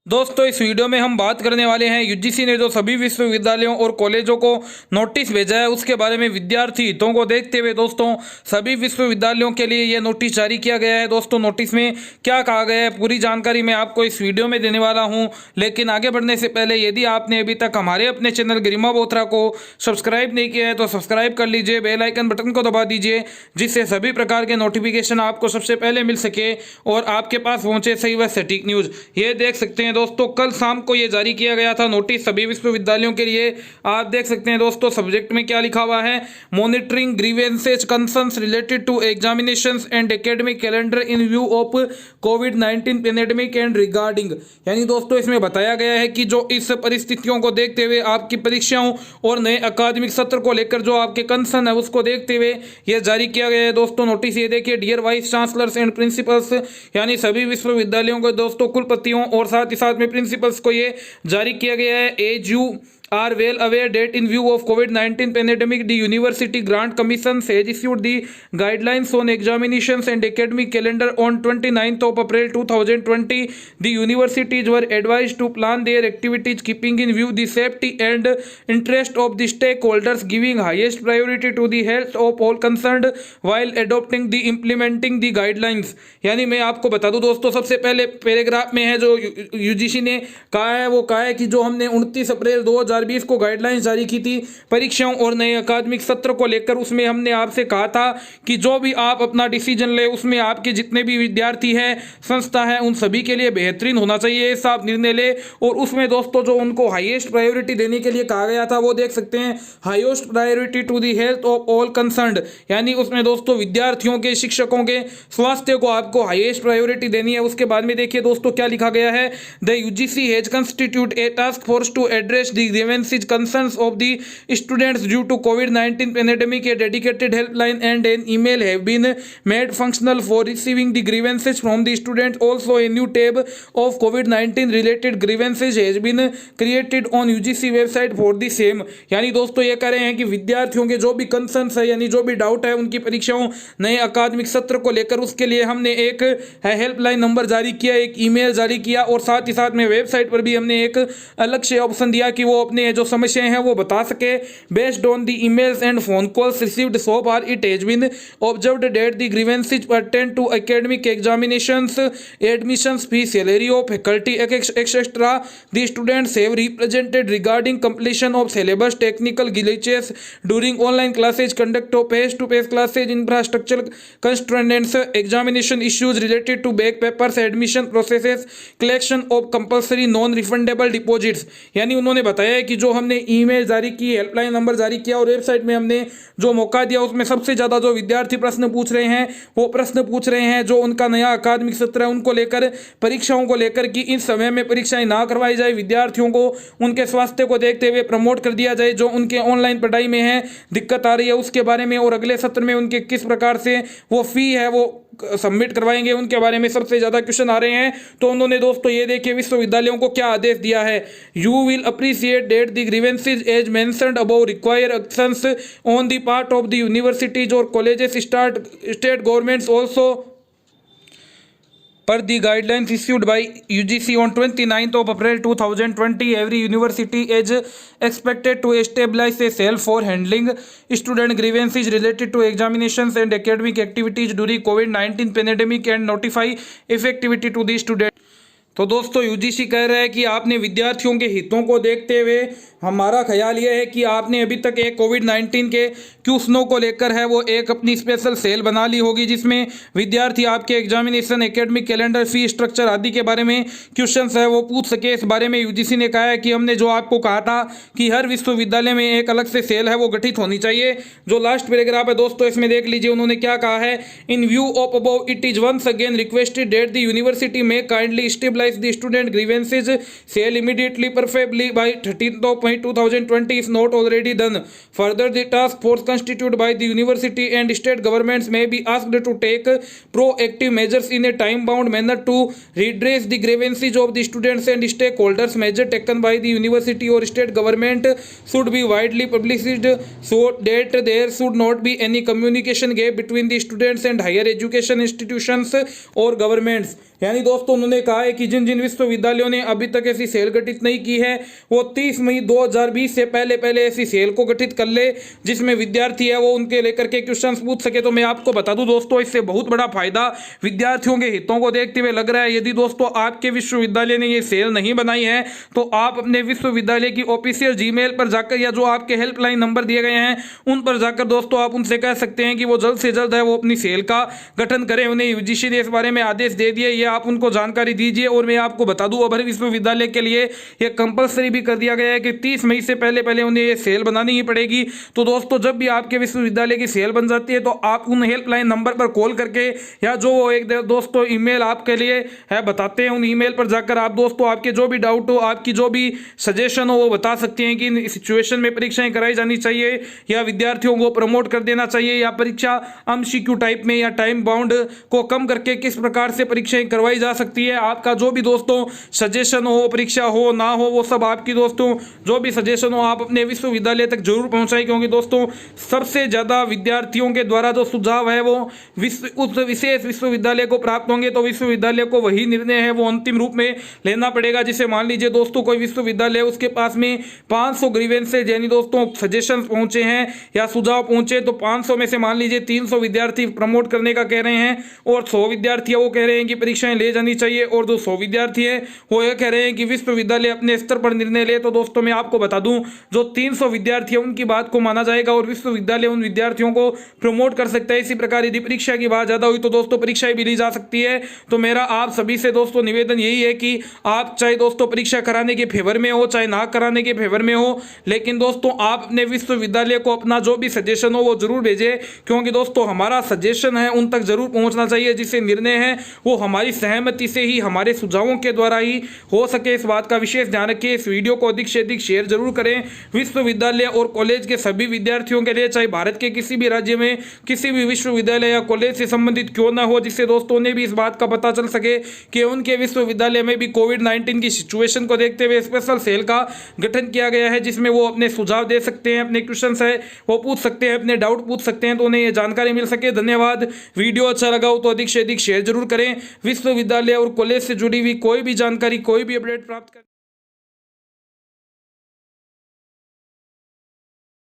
दोस्तों इस वीडियो में हम बात करने वाले हैं यूजीसी ने जो सभी विश्वविद्यालयों और कॉलेजों को नोटिस भेजा है उसके बारे में। विद्यार्थी हितों को देखते हुए दोस्तों सभी विश्वविद्यालयों के लिए यह नोटिस जारी किया गया है। दोस्तों नोटिस में क्या कहा गया है पूरी जानकारी मैं आपको इस वीडियो में देने वाला हूं। लेकिन आगे बढ़ने से पहले यदि आपने अभी तक हमारे अपने चैनल गरिमा बोथरा को सब्सक्राइब नहीं किया है तो सब्सक्राइब कर लीजिए, बेल आइकन बटन को दबा दीजिए जिससे सभी प्रकार के नोटिफिकेशन आपको सबसे पहले मिल सके और आपके पास पहुंचे सही व सटीक न्यूज़। ये देख सकते हैं दोस्तों कल शाम को ये जारी किया गया था नोटिस सभी विश्वविद्यालयों के लिए। आप देख सकते हैं दोस्तों सब्जेक्ट में क्या लिखा हुआ है, monitoring grievances concerns related to examinations and academic calendar in view of कोविड-19 पेंडेमिक एंड रिगार्डिंग। यानी दोस्तों इसमें बताया गया है कि जो इस परिस्थितियों को देखते हुए आपकी परीक्षाओं और नए अकादमिक सत्र को लेकर जो आपके कंसर्न है उसको देखते हुए यह जारी किया गया है। दोस्तों नोटिस ये देखिए, dear vice chancellors and principals, यानी सभी विश्वविद्यालयों को दोस्तों कुलपतियों और साथ ही साथ में प्रिंसिपल्स को ये जारी किया गया है। As you are well aware that in view of COVID-19 pandemic, the University Grant Commission has issued the guidelines on examinations and academic calendar on 29th of April 2020. The universities were advised to plan their activities keeping in view the safety and interest of the stakeholders, giving highest priority to the health of all concerned while adopting the implementing the guidelines। यानी मैं आपको बता दूं दोस्तों, सबसे पहले paragraph में है जो यूजीसी ने कहा है वो कहा है कि जो हमने 29 अप्रैल 2020 को गाइडलाइंस जारी की थी परीक्षाओं और नए अकादमिक सत्र को लेकर, उसमें हमने आपसे कहा था कि जो भी आप अपना डिसीजन ले उसमें आपके जितने भी विद्यार्थी हैं, संस्था है, उन सभी के लिए बेहतरीन होना चाहिए, ऐसा आप निर्णय ले। और उसमें दोस्तों जो उनको हाईएस्ट प्रायोरिटी देने के लिए कहा गया था वो देख सकते हैं, highest priority to the health of all concerned. यानी उसमें दोस्तों विद्यार्थियों के, शिक्षकों के स्वास्थ्य को आपको हाईएस्ट प्रायोरिटी देनी है। उसके बाद में देखिए दोस्तों क्या लिखा गया है, the UGC has constitute a task force to address the grievances concerns of the students due to COVID-19 pandemic. A dedicated helpline and an email have been made functional for receiving the grievances from the students. Also a new tab of COVID-19 related grievances has been created on UGC website for the same। यानी दोस्तों ये कह रहे हैं कि विद्यार्थियों के जो भी कंसर्न्स है, यानी जो भी डाउट है उनकी परीक्षाओं, नए अकादमिक सत्र को लेकर, उसके लिए हमने एक हेल्पलाइन नंबर जारी किया, एक ईमेल जारी किया और साथ ही साथ में वेबसाइट पर भी हमने एक अलग से ऑप्शन दिया कि वो अपने जो समस्याएं हैं वो बता सके। Based on the emails and phone calls received so far it has been observed that the grievances pertain to academic examinations, admissions fee, salary of faculty etcetera. The students have represented regarding completion of syllabus, technical glitches during online classes, conduct of face to face classes, infrastructure constraints, examination issues related to back papers, admission processes, collection of compulsory non refundable deposits. यानी उन्होंने बताया है कि जो हमने email जारी की, helpline number जारी किया और वेबसाइट में हमने जो मौका दिया उसमें सबसे ज़्यादा जो विद्यार्थी प्रश्न पूछ रहे हैं वो प्रश्न पूछ रहे हैं जो उनका नया अकादमिक सत्र है उनको लेकर, परीक्षाओं को लेकर कि इस समय में परीक्षाएं ना करवाई जाए, विद्यार्थियों को उनके स्वास्थ्य को देखते हुए प्रमोट कर दिया जाए, जो उनके ऑनलाइन पढ़ाई में है दिक्कत आ रही है उसके बारे में, और अगले सत्र में उनके किस प्रकार से वो फी है वो सबमिट करवाएंगे उनके बारे में सबसे ज़्यादा क्वेश्चन आ रहे हैं। तो उन्होंने दोस्तों ये देखिए विश्वविद्यालयों को क्या आदेश दिया है, you will appreciate that the grievances as mentioned above require actions on the part of the universities और colleges, state governments also per the guidelines issued by UGC on 29th of April 2020. Every university is expected to establish a cell for handling student grievances related to examinations and academic activities during COVID-19 pandemic and notify effectivity to the student। तो दोस्तों UGC कह रहा है कि आपने विद्यार्थियों के हितों को देखते हुए हमारा ख्याल ये है कि आपने अभी तक एक कोविड-19 के क्वेश्चनों को लेकर है वो एक अपनी स्पेशल सेल बना ली होगी जिसमें विद्यार्थी आपके examination, academic calendar, fee structure आदि के बारे में क्वेश्चंस है वो पूछ सके। इस बारे में यूजीसी ने कहा है कि हमने जो आपको कहा था कि हर विश्वविद्यालय में एक अलग से सेल है वो गठित होनी चाहिए। जो लास्ट पैराग्राफ है दोस्तों इसमें देख लीजिए उन्होंने क्या कहा है, in view of above it is once again requested that the university may kindly stabilise the student grievances cell immediately preferably by 13th of May 2020 is not already done. Further, the task force constituted by the university and state governments may be asked to take proactive measures in a time-bound manner to redress the grievances of the students and stakeholders. Measures taken by the university or state government should be widely published so that there should not be any communication gap between the students and higher education institutions or governments। यानी दोस्तों उन्होंने कहा है कि जिन जिन विश्वविद्यालयों ने अभी तक ऐसी सेल गठित नहीं की है वो 30 मई 2020 से पहले पहले ऐसी सेल को गठित कर ले, जिसमें विद्यार्थी है वो उनके लेकर के क्वेश्चंस पूछ सके। तो मैं आपको बता दूं दोस्तों, इससे बहुत बड़ा फायदा विद्यार्थियों के हितों को देखते हुए लग रहा है। यदि दोस्तों आपके विश्वविद्यालय ने ये सेल नहीं बनाई है तो आप अपने विश्वविद्यालय की ऑफिशियल जीमेल पर जाकर या जो आपके हेल्पलाइन नंबर दिए गए हैं उन पर जाकर दोस्तों आप उनसे कह सकते हैं कि वो जल्द से जल्द है वो अपनी सेल का गठन करें। उन्हें यूजीसी ने इस बारे में आदेश दे दिए, ये आप उनको जानकारी दीजिए। और मैं आपको बता दूं अब हर विश्वविद्यालय के लिए ये कंपलसरी भी कर दिया गया है कि 30 मई से पहले पहले उन्हें ये सेल बनानी ही पड़ेगी। तो दोस्तों जब भी आपके विश्वविद्यालय की सेल बन जाती है तो आप उन हेल्पलाइन नंबर पर कॉल करके या जो एक दोस्तों ईमेल आपके लिए है बताते हैं उन ईमेल पर जाकर आप दोस्तों आपके जो भी डाउट हो, आपकी जो भी सजेशन हो वो बता सकते हैं कि इन सिचुएशन में परीक्षाएं कराई जानी चाहिए या विद्यार्थियों को प्रमोट कर देना चाहिए या परीक्षा एमसीक्यू टाइप में या टाइम बाउंड को कम करके किस प्रकार से परीक्षाएं करवाई जा सकती है। आपका जो भी दोस्तों सजेशन हो, परीक्षा हो ना हो, वो सब आपकी दोस्तों जो भी सजेशन हो आप अपने विश्वविद्यालय तक जरूर पहुंचाएं, क्योंकि दोस्तों सबसे ज़्यादा विद्यार्थियों के द्वारा जो सुझाव है वो उस विशेष विश्वविद्यालय को प्राप्त होंगे। तो विश्वविद्यालय को वही निर्णय है वो अंतिम रूप में लेना पड़ेगा। जिसे मान लीजिए दोस्तों कोई विश्वविद्यालय उसके पास में 500 ग्रीवेंसेज यानी दोस्तों सजेशन पहुंचे हैं या सुझाव पहुंचे, तो 500 में से मान लीजिए 300 विद्यार्थी प्रमोट करने का कह रहे हैं और 100 विद्यार्थी वो कह रहे हैं कि परीक्षाएं ले जानी चाहिए और जो 100 विद्यार्थी हैं वो ये कह रहे हैं कि विश्वविद्यालय अपने स्तर पर निर्णय ले। तो दोस्तों मैं आपको बता दूं जो 300 विद्यार्थी हैं उनकी बात को माना जाएगा और विश्वविद्यालय उन विद्यार्थियों को प्रमोट कर सकता है। इसी प्रकार यदि परीक्षा की बात ज़्यादा हुई तो दोस्तों परीक्षाएं भी ली जा सकती है। तो मेरा आप सभी से दोस्तों निवेदन यही है कि आप चाहे दोस्तों परीक्षा कराने के फेवर में हो चाहे ना कराने के फेवर में हो, लेकिन दोस्तों आप अपने विश्वविद्यालय को अपना जो भी सजेशन हो वो जरूर भेजें, क्योंकि दोस्तों हमारा सजेशन है उन तक जरूर पहुंचना चाहिए। जिससे निर्णय है वो हमारी सहमति से ही, हमारे सुझावों के द्वारा ही हो सके। इस बात का विशेष ध्यान रखिए। इस वीडियो को अधिक से अधिक शेयर जरूर करें विश्वविद्यालय और कॉलेज के सभी विद्यार्थियों के लिए, चाहे भारत के किसी भी राज्य में किसी भी विश्वविद्यालय या कॉलेज से संबंधित क्यों ना हो, जिससे दोस्तों ने भी इस बात का पता चल सके कि उनके विश्वविद्यालय में भी कोविड-19 की सिचुएशन को देखते हुए स्पेशल सेल का गठन किया गया है, जिसमें वो अपने सुझाव दे सकते हैं, अपने क्वेश्चन है वो पूछ सकते हैं, अपने डाउट पूछ सकते हैं, तो उन्हें ये जानकारी मिल सके। धन्यवाद। वीडियो अच्छा लगा हो तो अधिक से अधिक शेयर जरूर करें। विश्वविद्यालय और कॉलेज से जुड़ी हुई कोई भी जानकारी, कोई भी अपडेट प्राप्त कर